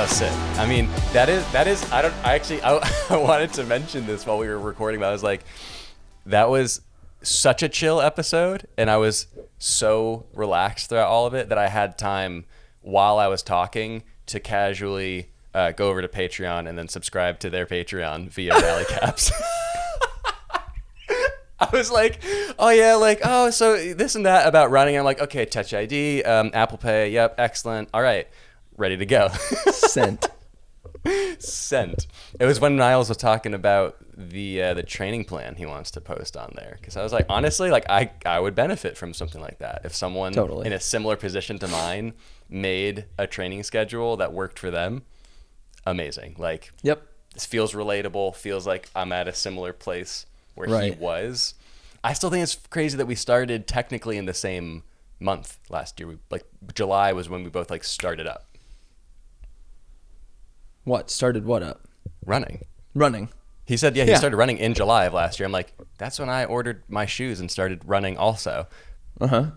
sick. I mean, that is, I wanted to mention this while we were recording, but I was like, that was such a chill episode. And I was so relaxed throughout all of it that I had time while I was talking to casually go over to Patreon and then subscribe to their Patreon via Rally Caps. I was like, oh yeah, like, oh, so this and that about running. I'm like, okay, Touch ID, Apple Pay, yep, excellent. All right, ready to go. Sent. It was when Niles was talking about the training plan he wants to post on there, because I was like, honestly, like I would benefit from something like that if someone Totally. in a similar position to mine made a training schedule that worked for them. Amazing. Like, Yep. this feels relatable. Feels like I'm at a similar place where Right. he was. I still think it's crazy that we started technically in the same month last year. Like July was when we both like started up What? Started what up? running. Running. He said, yeah, he Yeah. started running in July of last year. I'm like, that's when I ordered my shoes and started running also. Uh-huh.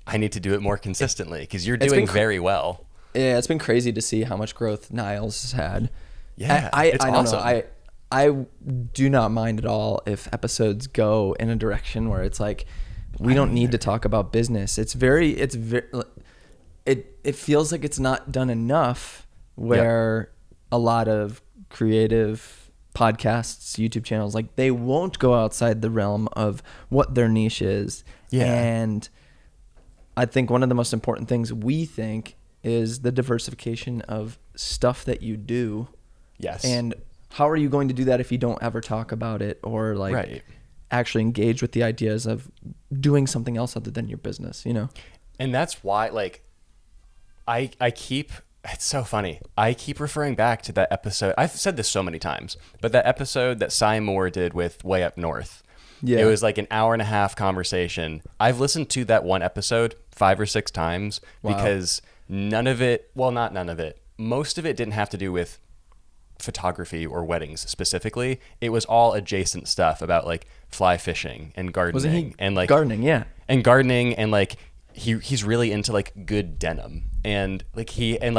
I need to do it more consistently because you're It's doing been very well. Yeah, it's been crazy to see how much growth Niles has had. Yeah, I it's don't awesome. know. I do not mind at all if episodes go in a direction where it's like we don't need to talk about business. It feels like it's not done enough where a lot of creative podcasts, YouTube channels, like they won't go outside the realm of what their niche is. Yeah. And I think one of the most important things we think is the diversification of stuff that you do. Yes. And how are you going to do that if you don't ever talk about it or like Right. actually engage with the ideas of doing something else other than your business, you know? And that's why, like, I keep, it's so funny. I keep referring back to that episode. I've said this so many times, but that episode that Cy Moore did with Way Up North. Yeah. It was like an hour and a half conversation. I've listened to that one episode 5 or 6 times because none of it, well, not none of it, most of it didn't have to do with photography or weddings specifically. It was all adjacent stuff about like fly fishing and gardening. Wasn't he and like gardening? Yeah. and gardening and like he's really into like good denim and like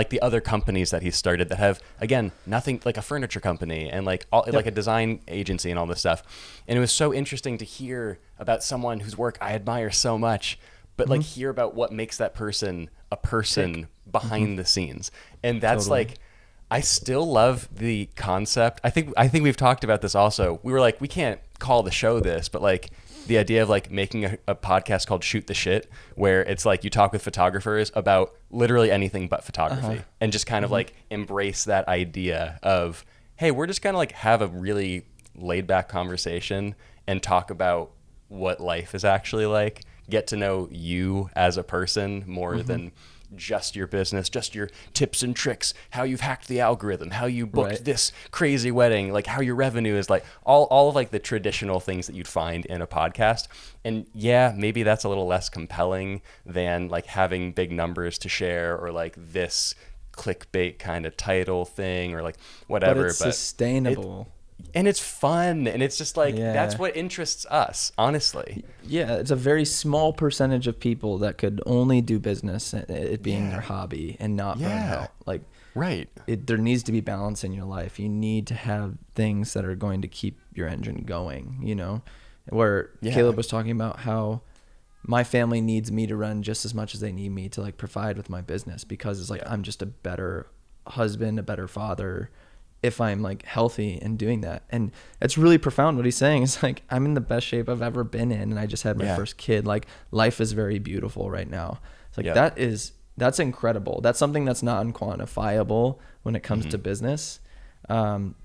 the other companies that he started that have, again, nothing, like a furniture company and like all like a design agency and all this stuff. And it was so interesting to hear about someone whose work I admire so much, but like hear about what makes that person a person behind the scenes. And that's like, I still love the concept. I think we've talked about this also. We were like, we can't call the show this, but like the idea of like making a podcast called Shoot the Shit, where it's like you talk with photographers about literally anything but photography and just kind of like embrace that idea of, hey, we're just kind of like have a really laid back conversation and talk about what life is actually like, get to know you as a person more than just your business, just your tips and tricks, how you've hacked the algorithm, how you booked this crazy wedding, like how your revenue is, like all of like the traditional things that you'd find in a podcast. And yeah, maybe that's a little less compelling than like having big numbers to share or like this clickbait kind of title thing or like whatever. But it's sustainable. And it's fun, and it's just like, Yeah. that's what interests us, honestly. Yeah, it's a very small percentage of people that could only do business, it being their hobby, and not burn out. Like, Right. there needs to be balance in your life. You need to have things that are going to keep your engine going, you know? Where Caleb was talking about how my family needs me to run just as much as they need me to like provide with my business, because it's like I'm just a better husband, a better father, if I'm like healthy and doing that. And it's really profound what he's saying. It's like, I'm in the best shape I've ever been in, and I just had my first kid. Like, life is very beautiful right now. It's like, that's incredible. That's something that's not unquantifiable when it comes to business.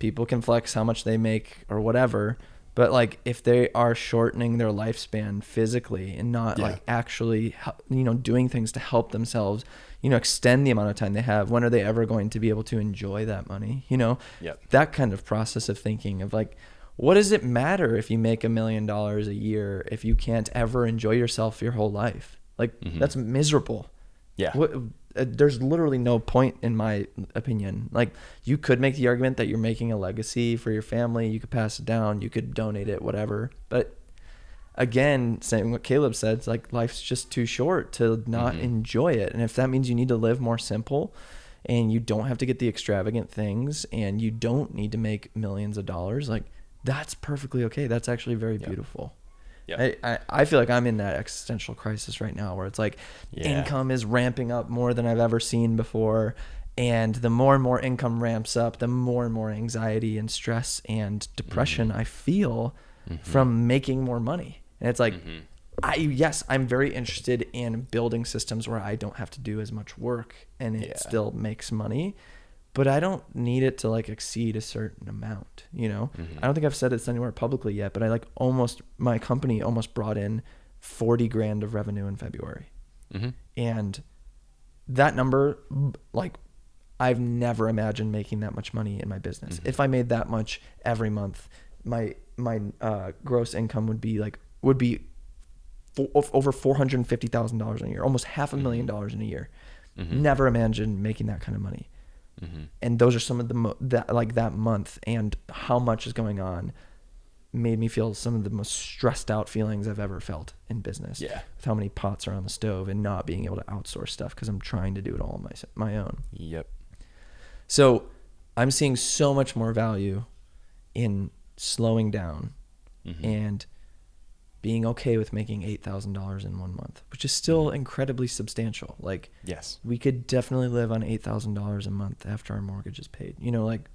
People can flex how much they make or whatever, but like if they are shortening their lifespan physically and not like actually, you know, doing things to help themselves, you know, extend the amount of time they have, when are they ever going to be able to enjoy that money? You know, that kind of process of thinking of like, what does it matter if you make $1 million a year if you can't ever enjoy yourself your whole life? Like, that's miserable. There's literally no point, in my opinion. Like, you could make the argument that you're making a legacy for your family. You could pass it down. You could donate it, whatever. But again, saying what Caleb said, it's like life's just too short to not enjoy it. And if that means you need to live more simple and you don't have to get the extravagant things, and you don't need to make millions of dollars, like that's perfectly okay. That's actually very beautiful. Yeah. I feel like I'm in that existential crisis right now where it's like income is ramping up more than I've ever seen before. And the more and more income ramps up, the more and more anxiety and stress and depression I feel from making more money. And it's like, I'm very interested in building systems where I don't have to do as much work and it still makes money, but I don't need it to like exceed a certain amount, you know? I don't think I've said this anywhere publicly yet, but my company almost brought in 40 grand of revenue in February. And that number, like, I've never imagined making that much money in my business. If I made that much every month, my gross income would be over $450,000 in a year, almost $500,000 in a year. Never imagined making that kind of money. And those are some of that month, and how much is going on made me feel some of the most stressed out feelings I've ever felt in business. With how many pots are on the stove and not being able to outsource stuff because I'm trying to do it all on my own. So I'm seeing so much more value in slowing down and being okay with making $8,000 in 1 month, which is still incredibly substantial. Like, we could definitely live on $8,000 a month after our mortgage is paid, you know, like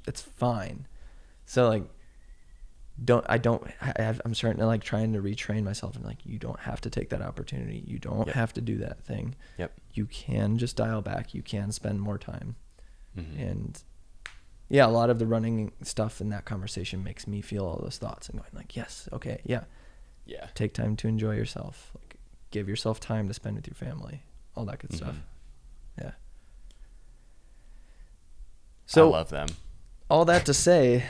it's fine. So like, I'm starting to like trying to retrain myself and like, you don't have to take that opportunity. You don't have to do that thing. You can just dial back. You can spend more time. And a lot of the running stuff in that conversation makes me feel all those thoughts and going like, yes, okay, take time to enjoy yourself, like give yourself time to spend with your family, all that good stuff. So I love them. All that to say,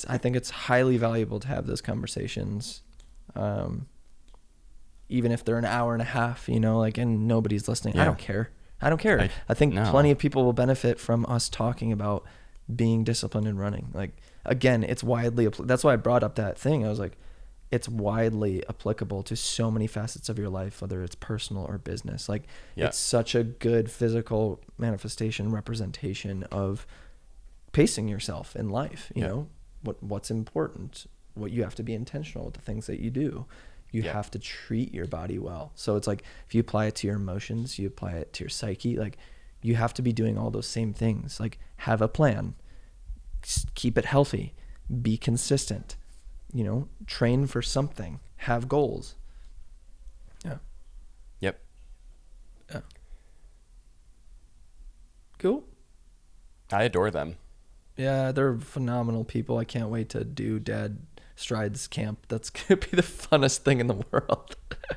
I think it's highly valuable to have those conversations, even if they're an hour and a half, you know, like, and nobody's listening. I don't care. I think plenty of people will benefit from us talking about being disciplined and running. Like, again, it's widely, that's why I brought up that thing. I was like, it's widely applicable to so many facets of your life, whether it's personal or business. Like, it's such a good physical manifestation, representation of pacing yourself in life, you know, what's important, what you have to be intentional with the things that you do. You have to treat your body well. So it's like, if you apply it to your emotions, you apply it to your psyche, like you have to be doing all those same things. Like, have a plan, keep it healthy, be consistent, you know, train for something, have goals. Cool. I adore them. Yeah, they're phenomenal people. I can't wait to do Dad Strides Camp. That's going to be the funnest thing in the world.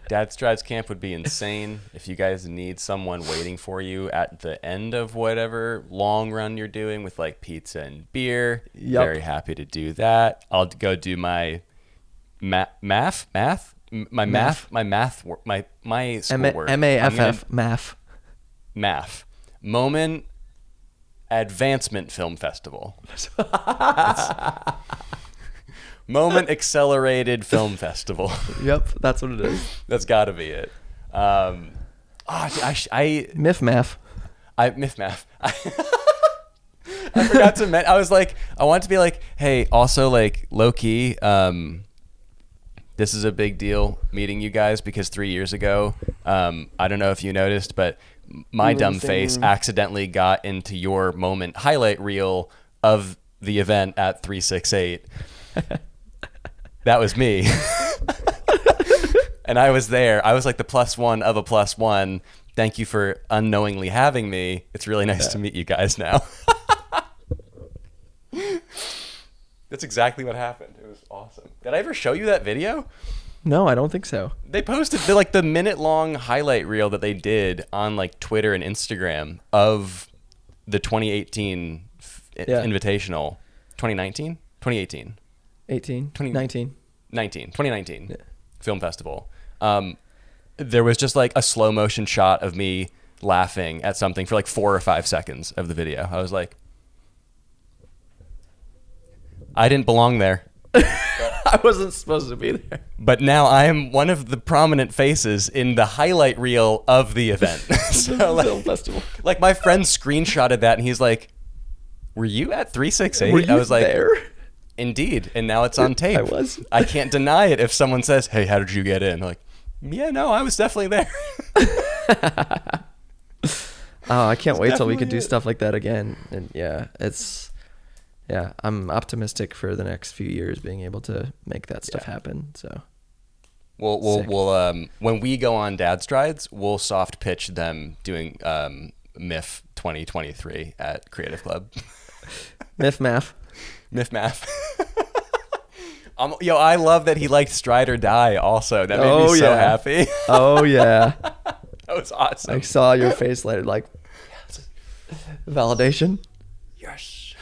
Dad Strides Camp would be insane. If you guys need someone waiting for you at the end of whatever long run you're doing with like pizza and beer, very happy to do that. I'll go do my math schoolwork. MAF. Moment Advancement Film Festival. Moment Accelerated Film Festival. Yep, that's what it is. That's got to be it. MIF-MAF. I forgot to mention. I was like, I want to be like, hey, also like low key. This is a big deal meeting you guys because 3 years ago, I don't know if you noticed, but my dumb face accidentally got into your moment highlight reel of the event at 368. That was me. And I was there. I was like the +1 of a +1. Thank you for unknowingly having me. It's really nice to meet you guys now. That's exactly what happened. It was awesome. Did I ever show you that video? No, I don't think so. They posted the minute-long highlight reel that they did on like Twitter and Instagram of the 2018 Invitational. 2019? 2018. 2019 film festival. There was just like a slow motion shot of me laughing at something for like 4 or 5 seconds of the video. I was like, I didn't belong there. I wasn't supposed to be there. But now I am one of the prominent faces in the highlight reel of the event. So Film festival. like my friend screenshotted that and he's like, "Were you at 368?" Were you I was like, there? "Indeed." And now it's on tape. I was. I can't deny it if someone says, "Hey, how did you get in?" Like, "Yeah, no, I was definitely there." Oh, I can't wait till we definitely could do it. stuff like that again. And I'm optimistic for the next few years being able to make that stuff happen. So We'll Sick. when we go on Dad Strides, we'll soft pitch them doing MIF 2023 at Creative Club. Miff Math. MIF Math. I love that he liked Stride or Die also. That made me so happy. Oh yeah. That was awesome. I saw your face later, like validation. Yes.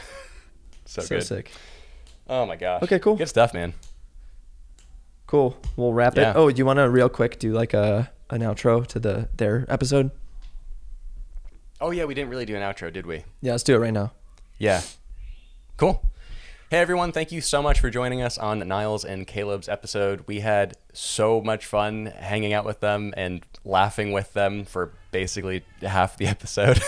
So So good. sick. Oh my gosh. Okay, cool. Good stuff, man. Cool. We'll wrap Yeah. it. Oh, do you want to real quick do like an outro to their episode? Oh yeah, we didn't really do an outro, did we? Yeah, let's do it right now. Yeah. Cool. Hey everyone, thank you so much for joining us on Niles and Caleb's episode. We had so much fun hanging out with them and laughing with them for basically half the episode.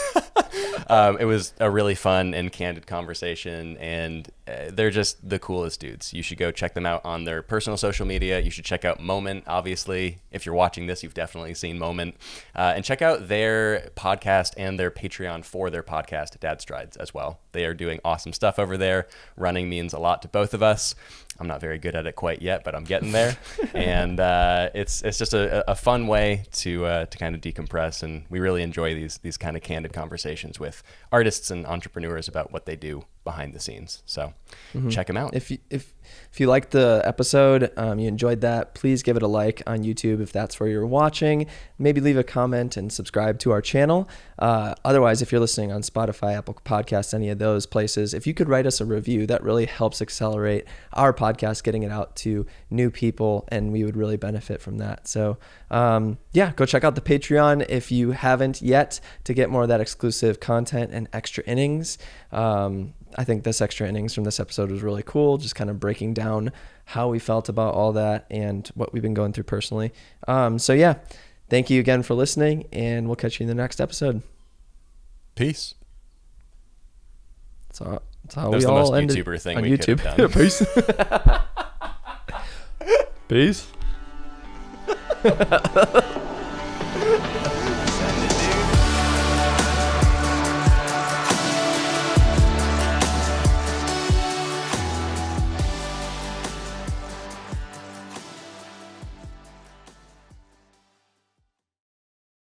It was a really fun and candid conversation, and they're just the coolest dudes. You should go check them out on their personal social media. You should check out Moment. Obviously, if you're watching this, you've definitely seen Moment. And check out their podcast and their Patreon for their podcast, Dad Strides, as well. They are doing awesome stuff over there. Running means a lot to both of us. I'm not very good at it quite yet, but I'm getting there. And it's just a fun way to kind of decompress, and we really enjoy these kind of candid conversations with artists and entrepreneurs about what they do behind the scenes. So check them out. If you liked the episode, you enjoyed that, please give it a like on YouTube if that's where you're watching. Maybe leave a comment and subscribe to our channel. Otherwise, if you're listening on Spotify, Apple Podcasts, any of those places, if you could write us a review, that really helps accelerate our podcast, getting it out to new people, and we would really benefit from that. So go check out the Patreon if you haven't yet to get more of that exclusive content and extra innings. I think this extra innings from this episode was really cool, just kind of breaking down how we felt about all that and what we've been going through personally. Thank you again for listening, and we'll catch you in the next episode. Peace. That's how That we was the all most ended YouTuber thing on we YouTube. could have done. Peace. Peace.